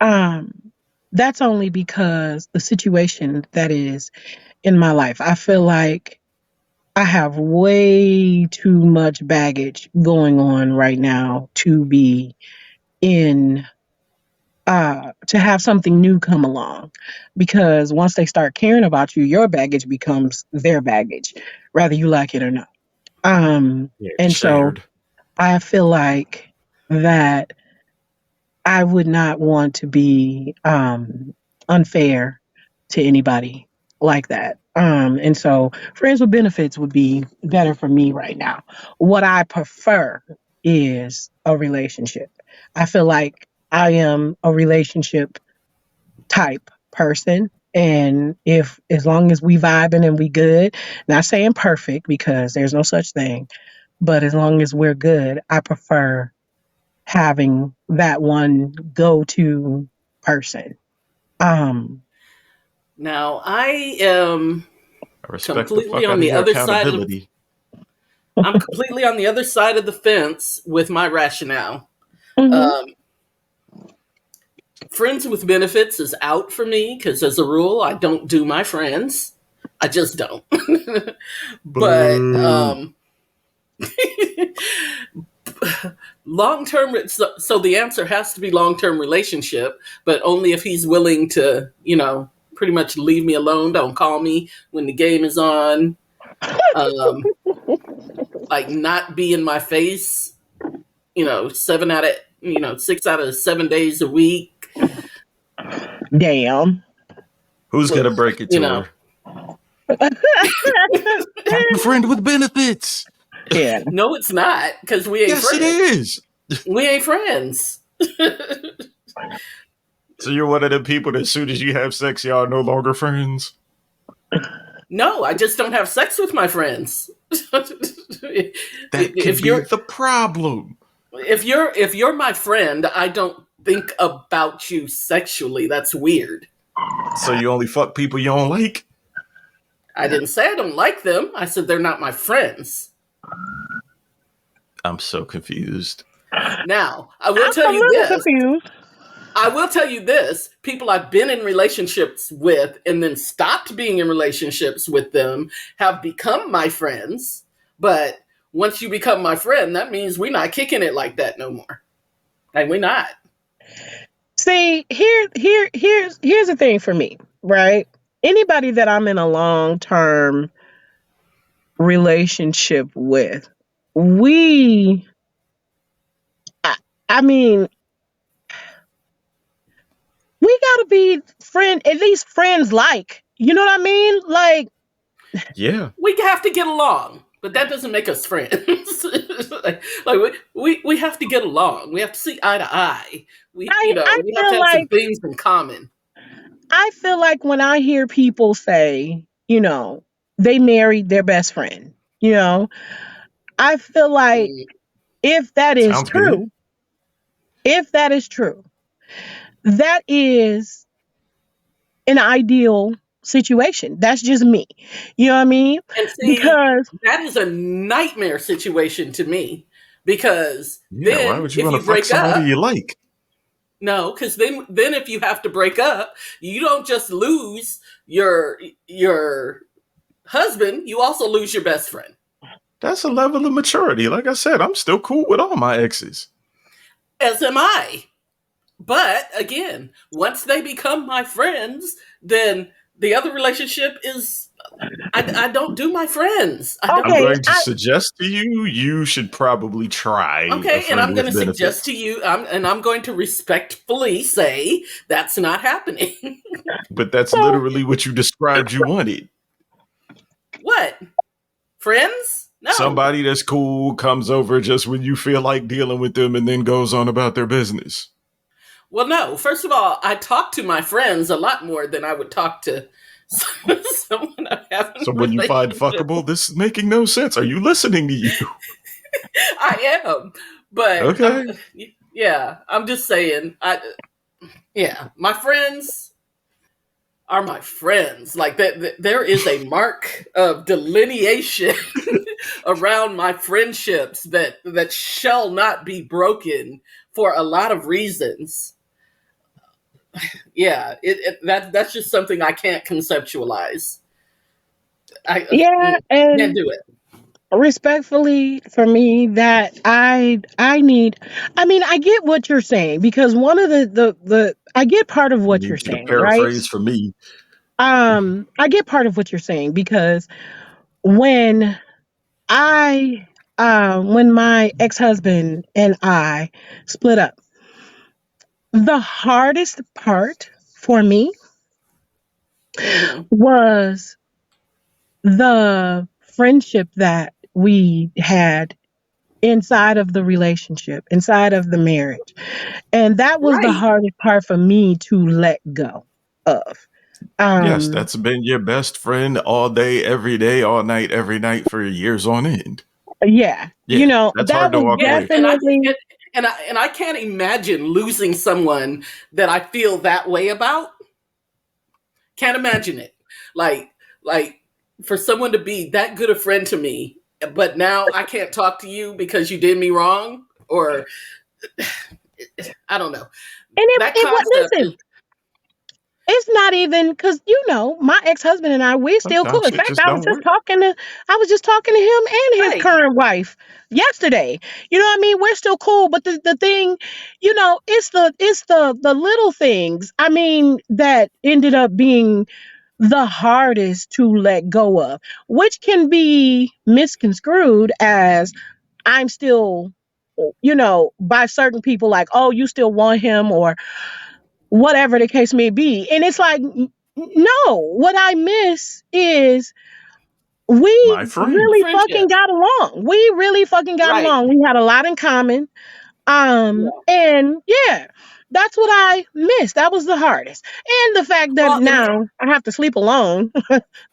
um, that's only because the situation that is in my life. I feel like I have way too much baggage going on right now to be in to have something new come along, because once they start caring about you, your baggage becomes their baggage, whether you like it or not. Yeah, And so shared. I feel like that I would not want to be unfair to anybody like that. And so friends with benefits would be better for me right now. What I prefer is a relationship. I feel like I am a relationship type person. And if as long as we vibing and we good, not saying perfect because there's no such thing, but as long as we're good, I prefer having that one go to person. Um, Now, I am I respect the completely fuck on out of the your other side of the accountability. I'm completely on the other side of the fence with my rationale. mhm. Um, Friends with benefits is out for me because, as a rule, I don't do my friends. I just don't. But Boo. long term, so the answer has to be long term relationship, but only if he's willing to, pretty much leave me alone. Don't call me when the game is on. Um, like not be in my face. 6 out of 7 days a week. Damn. Who's gonna break it You to know, her? Have a friend with benefits. Yeah. no, it's not because we ain't Yes, it friends. is. We ain't friends. So you're one of the people that as soon as you have sex, y'all are no longer friends. No, I just don't have sex with my friends. That if could be you're the problem. if you're my friend, I don't think about you sexually. That's weird. So you only fuck people you don't like? I didn't say I don't like them. I said they're not my friends. I'm so confused. Now, I will I'm tell a you little this. confused. I will tell you this. People I've been in relationships with and then stopped being in relationships with them have become my friends. But once you become my friend, that means we're not kicking it like that no more. Like we're not. See, here's the thing for me, right? Anybody that I'm in a long term relationship with, we, I, I mean, we gotta be at least friends like. You know what I mean? Like, Yeah. We have to get along, but that doesn't make us friends. We have to get along. We have to see eye to eye. We you know I we have to feel have some like things in common. when I hear people say, they married their best friend, I feel like Mm. if that is Sounds good. true, if that is true, that is an ideal situation. That's just me. You know what I mean? And see, Because that is a nightmare situation to me because Yeah, why then would you if want you to fuck break somebody up, you like? no, because then if you have to break up, you don't just lose your husband, you also lose your best friend. That's a level of maturity. Like I said, I'm still cool with all my exes. As am I. But again, once they become my friends, then the other relationship is I don't do my friends. I I'm don't. okay, going to suggest to you, you should probably try a Okay, and friend I'm going with to suggest benefits. to you, I'm going to respectfully say that's not happening. But that's so literally what you described you wanted. What? Friends? No. Somebody that's cool comes over just when you feel like dealing with them and then goes on about their business. Well, no. First of all, I talk to my friends a lot more than I would talk to someone I have in So a when you find relationship. fuckable, this is making no sense. Are you listening to you? I am, but Okay. yeah, I'm just saying. Yeah, my friends are my friends. Like that, there is a mark of delineation around my friendships that shall not be broken for a lot of reasons. Yeah, that's just something I can't conceptualize. I Yeah, can't and do it. respectfully for me that I need, I mean, I get what you're saying because one of the I get part of I what you're need you to saying, right? paraphrase for me. I get part of what you're saying because when I when my ex-husband and I split up, the hardest part for me Hmm. was the friendship that we had inside of the relationship, inside of the marriage. And that was the Right. hardest part for me to let go of. Yes, Um, that's been your best friend all day, every day, all night, every night for years on end. yeah, Yeah, that's that hard to was walk Yes, away from. definitely, and I can't imagine losing someone that I feel that way about. Can't imagine it. Like like for someone to be that good a friend to me, but now I can't talk to you because you did me wrong, or I don't know. and That it what concept is listen, it's not even because my ex-husband and I, we're still cool. Sometimes In shit fact, just don't work. I was just talking to him and his right. current wife yesterday. You know what I mean? We're still cool, but the thing, it's the little things. I mean, that ended up being the hardest to let go of, which can be misconstrued as I'm still, by certain people like, oh, you still want him or whatever the case may be. And it's like, no, what I miss is we My friend. really fucking Friendship. got along. We really fucking got Right. along. We had a lot in common. Yeah. And yeah, that's what I missed. That was the hardest. And the fact that Well, and now I have to sleep alone,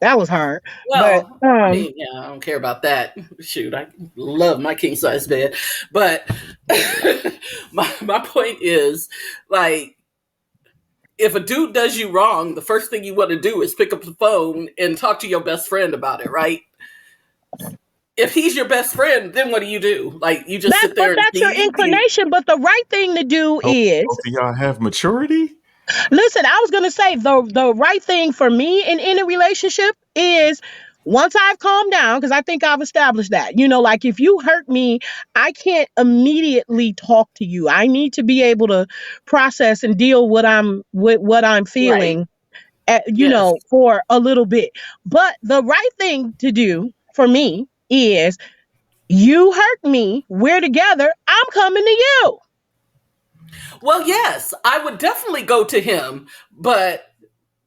that was hard. But well, I mean, yeah, I don't care about that. Shoot, I love my king size bed, but my point is, like, if a dude does you wrong, the first thing you want to do is pick up the phone and talk to your best friend about it, right? If he's your best friend, then what do? Like, you just sit there and that's your seethe? You inclination. But the right thing to do Both, is, both of y'all have maturity? listen, I was gonna say the right thing for me in any relationship is, once I've calmed down, because I think I've established that. Like, if you hurt me, I can't immediately talk to you. I need to be able to process and deal with what I'm right? feeling, Yes. for a little bit. But the right thing to do for me is, you hurt me, we're together, I'm coming to you. Well, yes, I would definitely go to him, but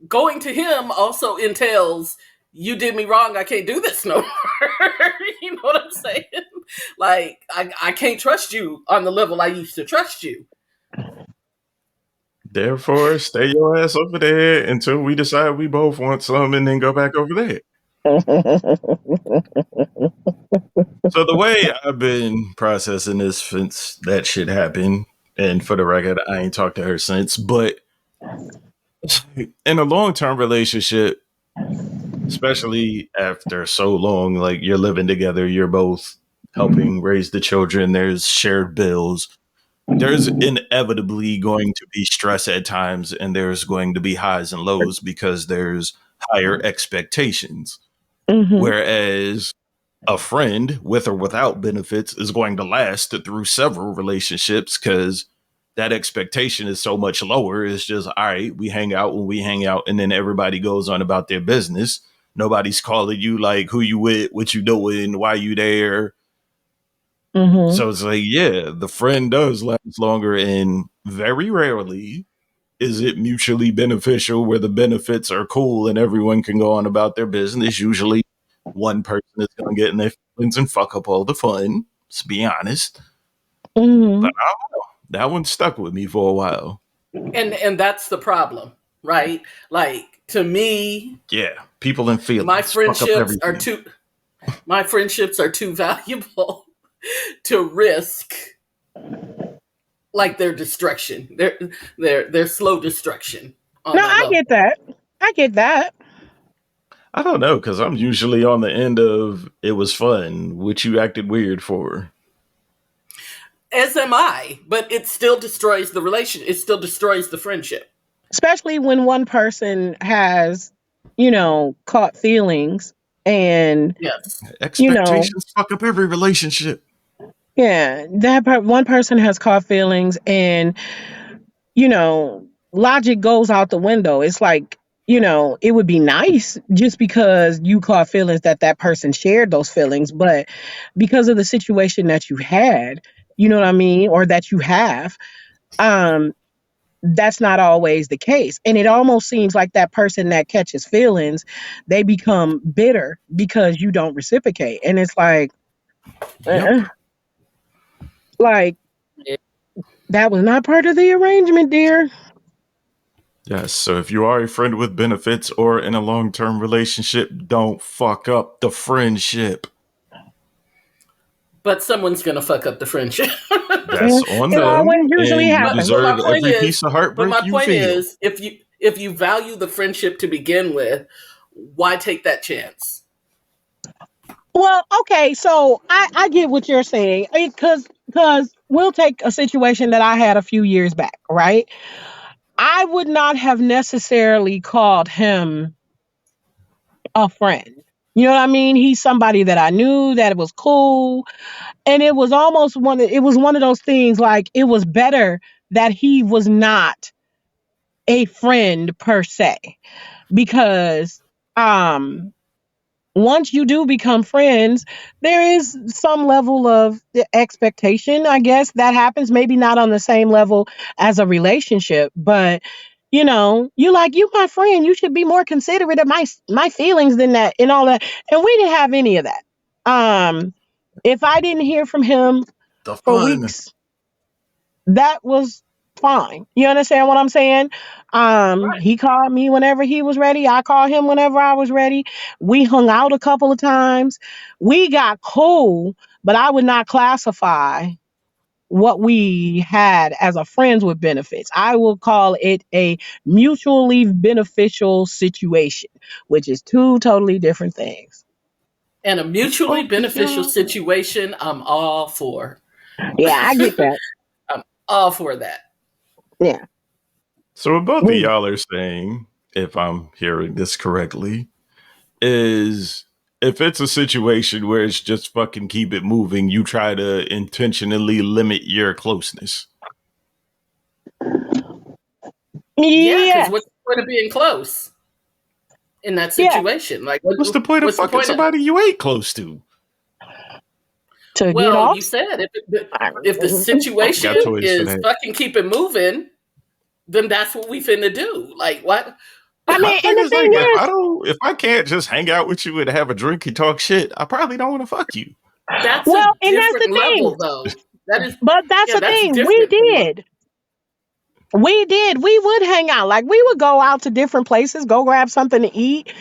going to him also entails you did me wrong. I can't do this no more. You know what I'm saying? Like I can't trust you on the level I used to trust you. Therefore, stay your ass over there until we decide we both want some and then go back over there. So the way I've been processing this since that shit happened, and for the record, I ain't talked to her since, but in a long term relationship, especially after so long, like you're living together, you're both helping raise the children, there's shared bills. There's inevitably going to be stress at times, and there's going to be highs and lows because there's higher expectations. Hmm. Whereas a friend, with or without benefits, is going to last through several relationships because that expectation is so much lower. It's just, all right, we hang out when we hang out, and then everybody goes on about their business. Nobody's calling you like who you with, what you doing, why you there. Hmm. So it's like, yeah, the friend does last longer, and very rarely is it mutually beneficial where the benefits are cool and everyone can go on about their business. Usually one person is going to get in their feelings and fuck up all the fun. Let's be honest. But Hmm. that one stuck with me for a while. And that's the problem, right? Like to me, Yeah, people and my feelings fuck up friendships are everything. too my friendships are too valuable to risk like their destruction. Their slow destruction on No, that I level. get that. I get that. I don't know, because I'm usually on the end of it was fun, which you acted weird for. As am I, but it still destroys the relation. It still destroys the friendship. Especially when one person has, caught feelings and, Yes. you know, Expectations fuck up every relationship. yeah, one person has caught feelings and, logic goes out the window. It's like, it would be nice just because you caught feelings that person shared those feelings, but because of the situation that you had, you know what I mean, or that you have, um that's not always the case. And it almost seems like that person that catches feelings, they become bitter because you don't reciprocate. And it's like, Yep. uh, like that was not part of the arrangement, dear. Yes, so if you are a friend with benefits or in a long term relationship, don't fuck up the friendship. But someone's gonna fuck up the friendship. Yeah, That's on it them, always usually and you but happens. my deserve point every is, piece of heartbreak you feel. if you value the friendship to begin with, why take that chance? Well, okay, so I get what you're saying because we'll take a situation that I had a few years back, right? I would not have necessarily called him a friend. You know what I mean? He's somebody that I knew that it was cool, and it was almost it was one of those things like it was better that he was not a friend per se because um once you do become friends, there is some level of the expectation, I guess, that happens. Maybe not on the same level as a relationship, but you like you my friend. You should be more considerate of my feelings than that and all that. And we didn't have any of that. If I didn't hear from him The for fun. weeks, that was fine. You understand what I'm saying? Right. He called me whenever he was ready. I called him whenever I was ready. We hung out a couple of times. We got cool, but I would not classify what we had as a friends with benefits. I will call it a mutually beneficial situation, which is two totally different things. And a mutually Both of beneficial y'all. situation, I'm all for. Yeah, I get that. I'm all for that. Yeah. So what both of We y'all are saying, if I'm hearing this correctly, is if it's a situation where it's just fucking keep it moving, you try to intentionally limit your closeness. Yeah, because yes. what's the point of being close in that Yeah. situation? Like, What's the point of what's the fucking point of? somebody you ain't close to? To get Well, off. you said I if the Got situation toys for is that. fucking keep it moving, then that's what we finna do. Like what? My mean, and thing the is like thing is, if I can't just hang out with you and have a drink and talk shit, I probably don't want to fuck you. That's a well, and that's different the thing. level, though. That is, But that's yeah, the that's thing. different from what. We would hang out. Like we would go out to different places, go grab something to eat.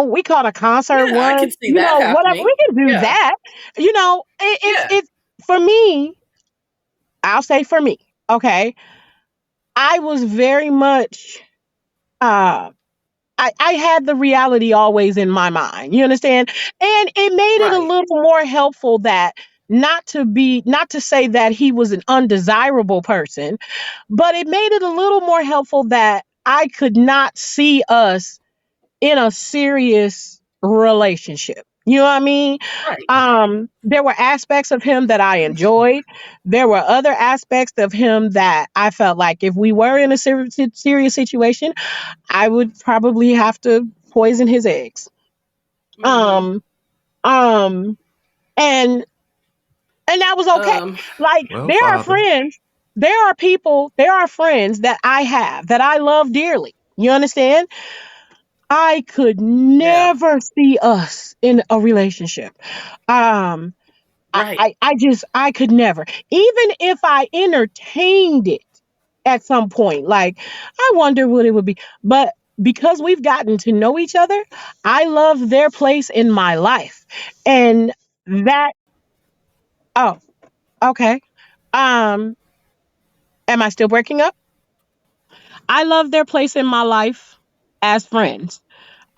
We caught a concert Yeah, I once. can see that Whatever. happening. We can do Yeah, that. yeah, It's for me. I'll say for me. Okay, I was very much. Uh, I had the reality always in my mind. You understand? And it made it a right, little more helpful that not to say that he was an undesirable person, but it made it a little more helpful that I could not see us in a serious relationship. You know what I mean? right. There were aspects of him that I enjoyed. There were other aspects of him that I felt like if we were in a serious situation, I would probably have to poison his eggs. Hmm. Um, um, and that was okay. Um. Like Well, there are father. friends, there are people, there are friends that I have that I love dearly. You understand? I could Yeah. never see us in a relationship. Um, Right. I could never. Even if I entertained it, at some point. Like, I wonder what it would be. But because we've gotten to know each other, I love their place in my life. And that, oh, okay. Um, am I still breaking up? I love their place in my life as friends.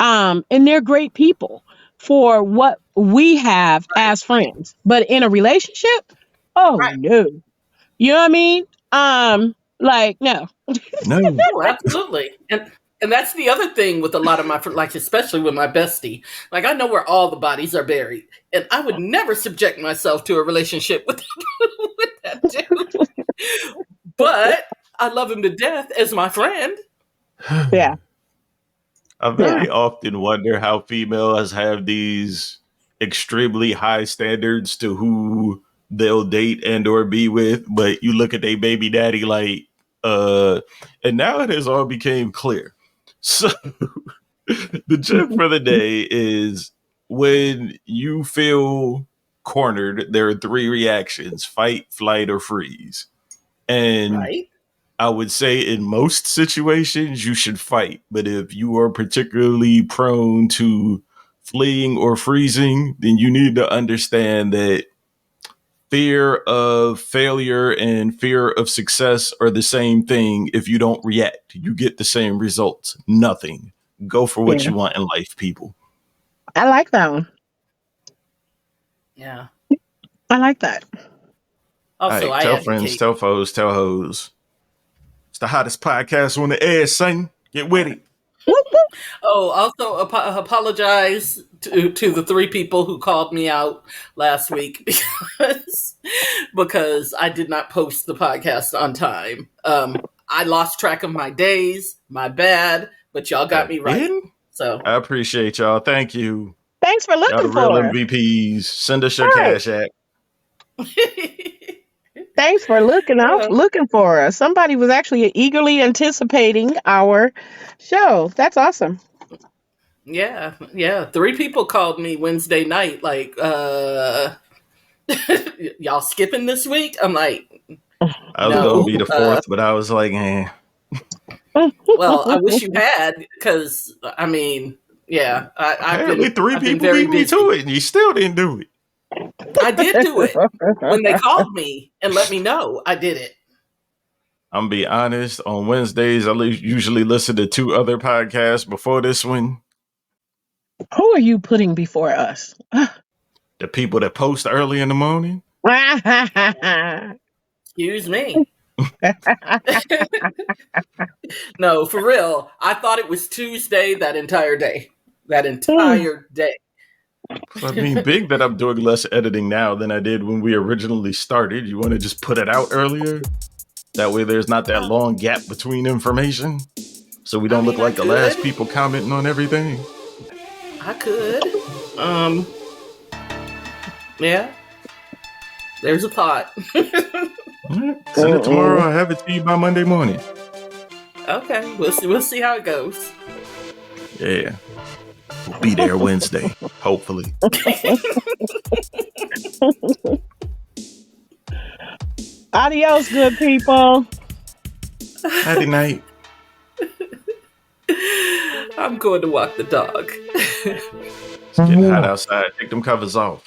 And they're great people for what we have Right. as friends. But in a relationship, oh Right. no. You know what I mean? Like, no. No, Oh, absolutely. And that's the other thing with a lot of my like, especially with my bestie. Like, I know where all the bodies are buried, and I would never subject myself to a relationship with with that dude. But I love him to death as my friend. Yeah, I yeah, very often wonder how females have these extremely high standards to who they'll date and or be with, but you look at their baby daddy like, and now it has all became clear. So the gem for the day is when you feel cornered, there are three reactions: fight, flight, or freeze. And Right. I would say in most situations you should fight, but if you are particularly prone to fleeing or freezing, then you need to understand that fear of failure and fear of success are the same thing. If you don't react, you get the same results. Nothing. Go for what yeah. you want in life, people. I like that one. Yeah. I like that. All Also, right, I tell friends, advocate. tell foes, tell hoes. It's the hottest podcast on the air, son. Get with it. Whoop, whoop. Oh, also apologize to the three people who called me out last week because I did not post the podcast on time. I lost track of my days. My bad, but y'all got me right. Again? So, I appreciate y'all. Thank you. Thanks for Y'all the looking real for us. MVPs. Send us your Right. cash app. Thanks for looking out, uh, looking for us. Somebody was actually eagerly anticipating our show. That's awesome. yeah, yeah. Three people called me Wednesday night, like, y'all skipping this week? I'm like, I was gonna no. be the fourth, but I was like, eh. Well, I wish you had, because I mean, yeah, Apparently three I've been people very beat me to busy. it, and you still didn't do it. I did do it when they called me and let me know. I did it. I'm gonna be honest. On Wednesdays, usually listen to two other podcasts before this one. Who are you putting before us? The people that post early in the morning. Excuse me. No, for real. I thought it was Tuesday that entire day. That entire day. I mean, big that I'm doing less editing now than I did when we originally started. You want to just put it out earlier? That way there's not that long gap between information. So we I don't look mean, I like the could. last people commenting on everything. I could. Um, yeah, there's a thought. All right, send it tomorrow. I'll have it to you by Monday morning. Okay, we'll see how it goes. Yeah. We'll be there Wednesday, hopefully. Adios, good people. Nighty night. I'm going to walk the dog. It's getting hot outside. Take them covers off.